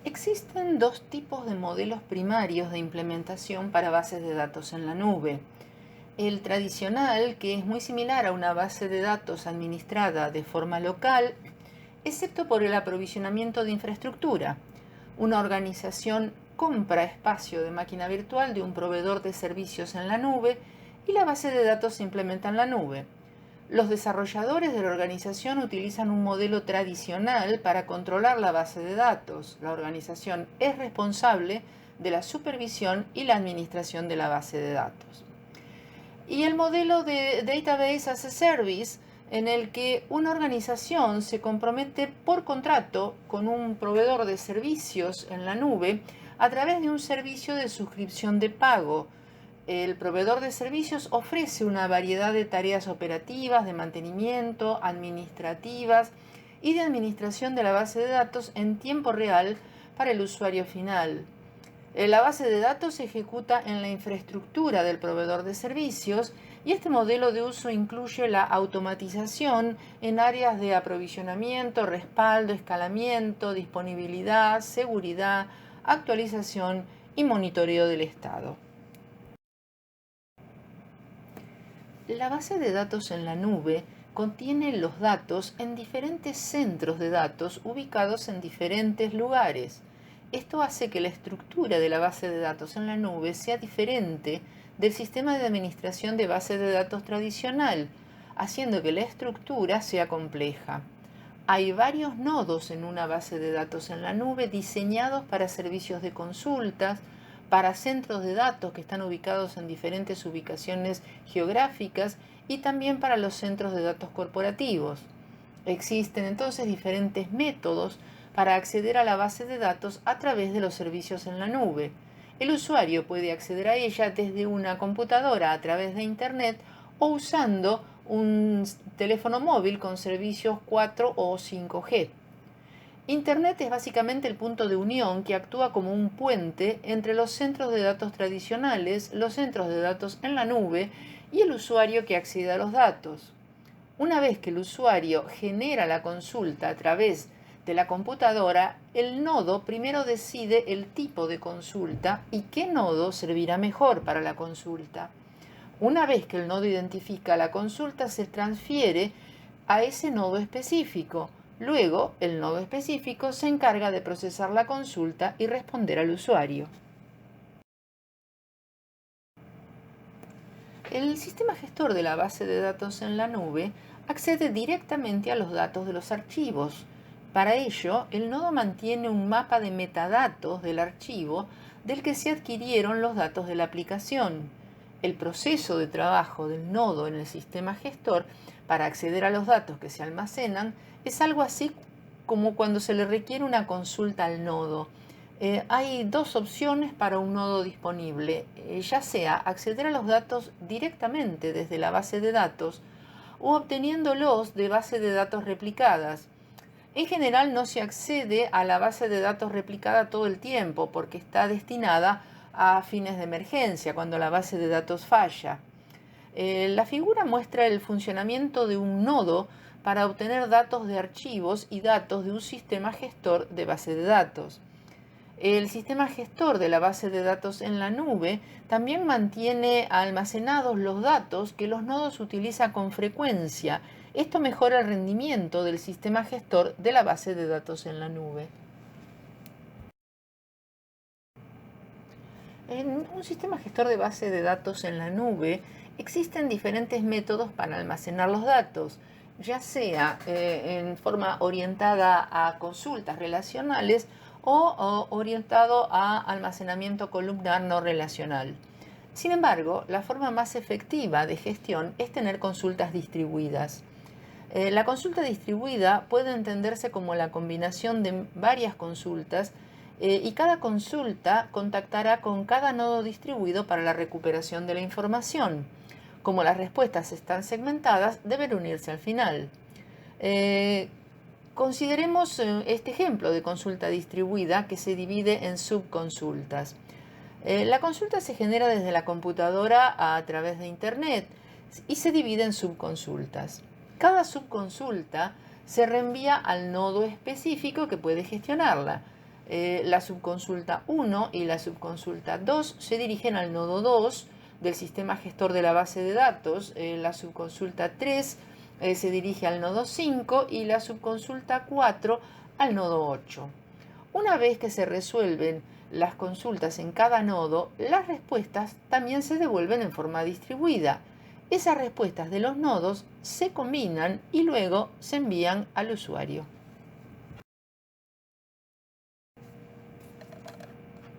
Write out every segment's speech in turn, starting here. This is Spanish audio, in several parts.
Existen dos tipos de modelos primarios de implementación para bases de datos en la nube. El tradicional, que es muy similar a una base de datos administrada de forma local, excepto por el aprovisionamiento de infraestructura. Una organización compra espacio de máquina virtual de un proveedor de servicios en la nube y la base de datos se implementa en la nube. Los desarrolladores de la organización utilizan un modelo tradicional para controlar la base de datos. La organización es responsable de la supervisión y la administración de la base de datos. Y el modelo de Database as a Service, en el que una organización se compromete por contrato con un proveedor de servicios en la nube a través de un servicio de suscripción de pago. El proveedor de servicios ofrece una variedad de tareas operativas, de mantenimiento, administrativas y de administración de la base de datos en tiempo real para el usuario final. La base de datos se ejecuta en la infraestructura del proveedor de servicios y este modelo de uso incluye la automatización en áreas de aprovisionamiento, respaldo, escalamiento, disponibilidad, seguridad, actualización y monitoreo del estado. La base de datos en la nube contiene los datos en diferentes centros de datos ubicados en diferentes lugares. Esto hace que la estructura de la base de datos en la nube sea diferente del sistema de administración de bases de datos tradicional, haciendo que la estructura sea compleja. Hay varios nodos en una base de datos en la nube diseñados para servicios de consultas, para centros de datos que están ubicados en diferentes ubicaciones geográficas y también para los centros de datos corporativos. Existen entonces diferentes métodos para acceder a la base de datos a través de los servicios en la nube. El usuario puede acceder a ella desde una computadora a través de Internet o usando un teléfono móvil con servicios 4 o 5G. Internet es básicamente el punto de unión que actúa como un puente entre los centros de datos tradicionales, los centros de datos en la nube y el usuario que accede a los datos. Una vez que el usuario genera la consulta a través de la computadora, el nodo primero decide el tipo de consulta y qué nodo servirá mejor para la consulta. Una vez que el nodo identifica la consulta, se transfiere a ese nodo específico. Luego, el nodo específico se encarga de procesar la consulta y responder al usuario. El sistema gestor de la base de datos en la nube accede directamente a los datos de los archivos. Para ello, el nodo mantiene un mapa de metadatos del archivo del que se adquirieron los datos de la aplicación. El proceso de trabajo del nodo en el sistema gestor para acceder a los datos que se almacenan es algo así como cuando se le requiere una consulta al nodo. Hay dos opciones para un nodo disponible, ya sea acceder a los datos directamente desde la base de datos o obteniéndolos de bases de datos replicadas. En general no se accede a la base de datos replicada todo el tiempo porque está destinada a fines de emergencia, cuando la base de datos falla. La figura muestra el funcionamiento de un nodo para obtener datos de archivos y datos de un sistema gestor de base de datos. El sistema gestor de la base de datos en la nube también mantiene almacenados los datos que los nodos utilizan con frecuencia. Esto mejora el rendimiento del sistema gestor de la base de datos en la nube. En un sistema gestor de base de datos en la nube existen diferentes métodos para almacenar los datos, ya sea en forma orientada a consultas relacionales o orientado a almacenamiento columnar no relacional. Sin embargo, la forma más efectiva de gestión es tener consultas distribuidas. La consulta distribuida puede entenderse como la combinación de varias consultas y cada consulta contactará con cada nodo distribuido para la recuperación de la información. Como las respuestas están segmentadas, deben unirse al final. Consideremos este ejemplo de consulta distribuida que se divide en subconsultas. La consulta se genera desde la computadora a través de Internet y se divide en subconsultas. Cada subconsulta se reenvía al nodo específico que puede gestionarla. La subconsulta 1 y la subconsulta 2 se dirigen al nodo 2 del sistema gestor de la base de datos. La subconsulta 3 se dirige al nodo 5 y la subconsulta 4 al nodo 8. Una vez que se resuelven las consultas en cada nodo, las respuestas también se devuelven en forma distribuida. Esas respuestas de los nodos se combinan y luego se envían al usuario.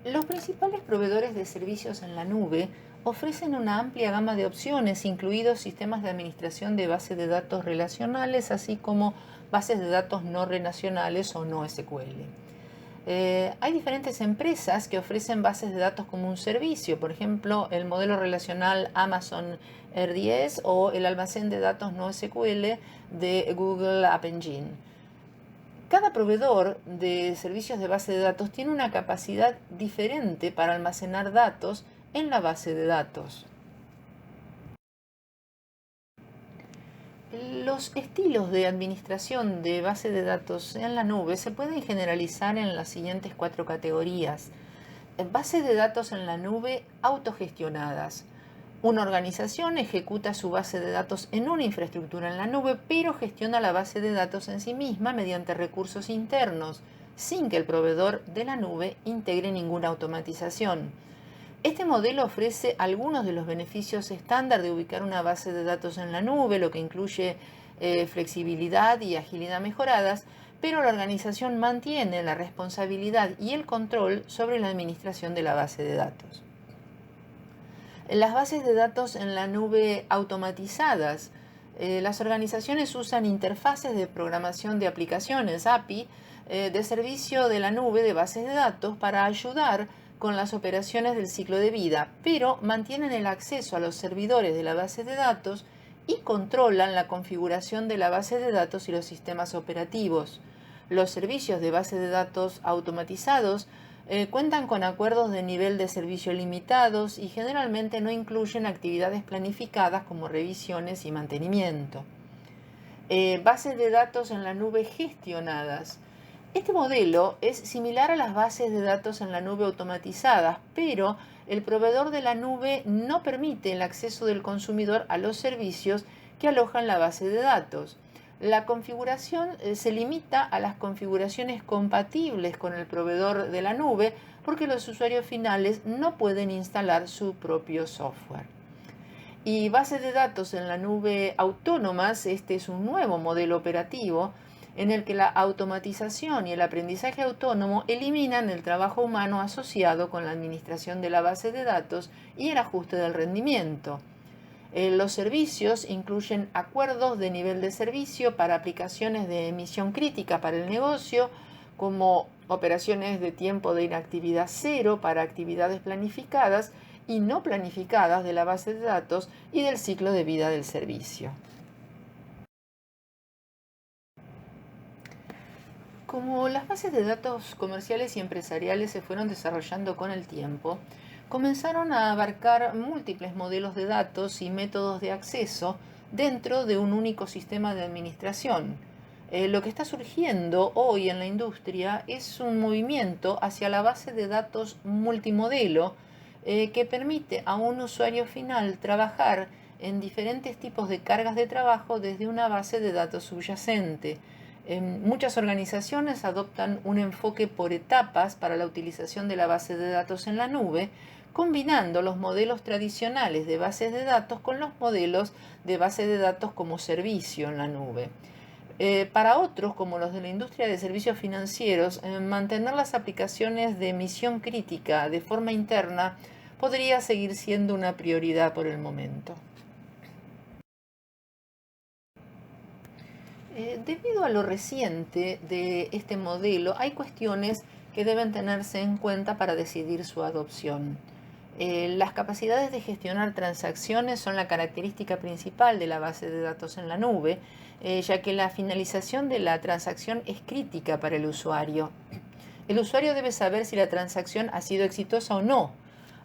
Los principales proveedores de servicios en la nube ofrecen una amplia gama de opciones, incluidos sistemas de administración de bases de datos relacionales, así como bases de datos no relacionales o no SQL. Hay diferentes empresas que ofrecen bases de datos como un servicio, por ejemplo, el modelo relacional Amazon RDS o el almacén de datos no SQL de Google App Engine. Cada proveedor de servicios de base de datos tiene una capacidad diferente para almacenar datos en la base de datos. Los estilos de administración de base de datos en la nube se pueden generalizar en las siguientes 4 categorías. Bases de datos en la nube autogestionadas. Una organización ejecuta su base de datos en una infraestructura en la nube, pero gestiona la base de datos en sí misma mediante recursos internos, sin que el proveedor de la nube integre ninguna automatización. Este modelo ofrece algunos de los beneficios estándar de ubicar una base de datos en la nube, lo que incluye flexibilidad y agilidad mejoradas, pero la organización mantiene la responsabilidad y el control sobre la administración de la base de datos. Las bases de datos en la nube automatizadas. Las organizaciones usan interfaces de programación de aplicaciones, API, de servicio de la nube de bases de datos para ayudar con las operaciones del ciclo de vida, pero mantienen el acceso a los servidores de la base de datos y controlan la configuración de la base de datos y los sistemas operativos. Los servicios de base de datos automatizados cuentan con acuerdos de nivel de servicio limitados y generalmente no incluyen actividades planificadas como revisiones y mantenimiento. Bases de datos en la nube gestionadas. Este modelo es similar a las bases de datos en la nube automatizadas, pero el proveedor de la nube no permite el acceso del consumidor a los servicios que alojan la base de datos. La configuración se limita a las configuraciones compatibles con el proveedor de la nube porque los usuarios finales no pueden instalar su propio software. Y bases de datos en la nube autónomas, este es un nuevo modelo operativo en el que la automatización y el aprendizaje autónomo eliminan el trabajo humano asociado con la administración de la base de datos y el ajuste del rendimiento. Los servicios incluyen acuerdos de nivel de servicio para aplicaciones de misión crítica para el negocio, como operaciones de tiempo de inactividad cero para actividades planificadas y no planificadas de la base de datos y del ciclo de vida del servicio. Como las bases de datos comerciales y empresariales se fueron desarrollando con el tiempo, comenzaron a abarcar múltiples modelos de datos y métodos de acceso dentro de un único sistema de administración. Lo que está surgiendo hoy en la industria es un movimiento hacia la base de datos multimodelo que permite a un usuario final trabajar en diferentes tipos de cargas de trabajo desde una base de datos subyacente. Muchas organizaciones adoptan un enfoque por etapas para la utilización de la base de datos en la nube, combinando los modelos tradicionales de bases de datos con los modelos de base de datos como servicio en la nube. Para otros, como los de la industria de servicios financieros, mantener las aplicaciones de misión crítica de forma interna podría seguir siendo una prioridad por el momento. Debido a lo reciente de este modelo, hay cuestiones que deben tenerse en cuenta para decidir su adopción. Las capacidades de gestionar transacciones son la característica principal de la base de datos en la nube, ya que la finalización de la transacción es crítica para el usuario. El usuario debe saber si la transacción ha sido exitosa o no.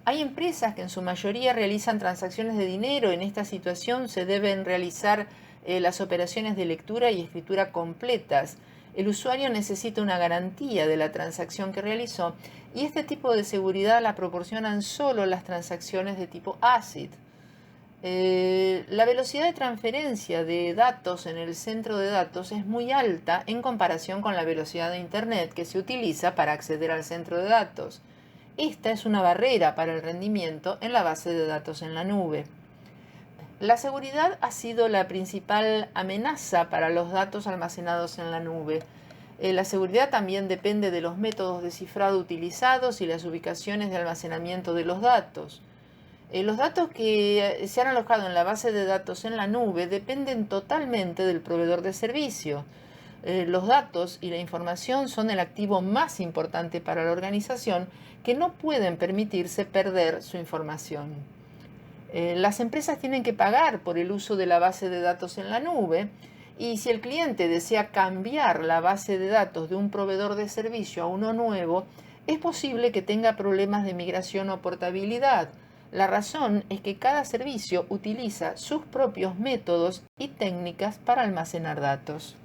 Hay empresas que en su mayoría realizan transacciones de dinero. En esta situación se deben realizar las operaciones de lectura y escritura completas. El usuario necesita una garantía de la transacción que realizó y este tipo de seguridad la proporcionan solo las transacciones de tipo ACID. La velocidad de transferencia de datos en el centro de datos es muy alta en comparación con la velocidad de Internet que se utiliza para acceder al centro de datos. Esta es una barrera para el rendimiento en la base de datos en la nube. La seguridad ha sido la principal amenaza para los datos almacenados en la nube. La seguridad también depende de los métodos de cifrado utilizados y las ubicaciones de almacenamiento de los datos. Los datos que se han alojado en la base de datos en la nube dependen totalmente del proveedor de servicio. Los datos y la información son el activo más importante para la organización que no pueden permitirse perder su información. Las empresas tienen que pagar por el uso de la base de datos en la nube y si el cliente desea cambiar la base de datos de un proveedor de servicio a uno nuevo, es posible que tenga problemas de migración o portabilidad. La razón es que cada servicio utiliza sus propios métodos y técnicas para almacenar datos.